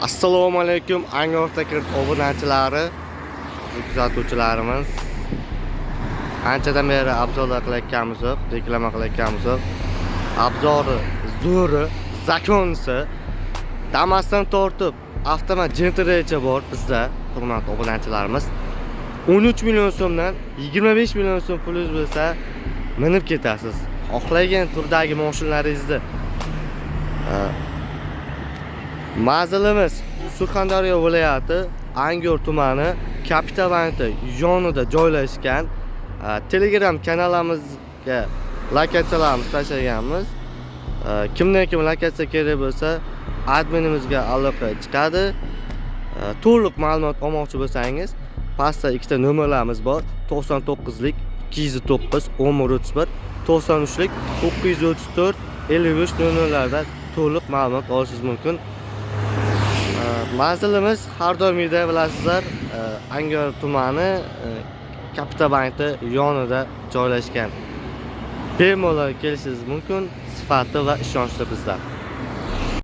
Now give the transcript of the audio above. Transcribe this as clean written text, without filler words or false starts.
Assalomu alaykum, Angor obunachilari, kuzatuvchilarimiz. Anchadan beri obzorlar qilayotganmiz, reklama qilayotganmiz. Obzori zo'ri, zakonsi, Damas'dan tortib avtomat Generator'gacha bor bizda, hurmatli obunachilarimiz. 13 million so'mdan 25 million so'm pulingiz bo'lsa, minib ketasiz. Xohlagan turdagi mashinalaringizni Manzilimiz Surxondaryo viloyati Angor tumani Kapital banki yonida joylashgan. Telegram kanalimizga lokatsiyalarimizni tashlaganmiz. Kimdan-kim lokatsiya kerak bo'lsa, adminimizga aloqa chiqadi. To'liq ma'lumot olmoqchi bo'lsangiz, pastda ikkita nomerlarimiz bor. 99lik 209 1131, 93lik 934 5300 da to'liq ma'lumot olishingiz mumkin. Manzilimiz har doimgidek bilasizlar, Angor tumani Kapital banki yonida joylashgan. Bemalol kelishingiz mumkin. Sifati va ishonchli bizlar.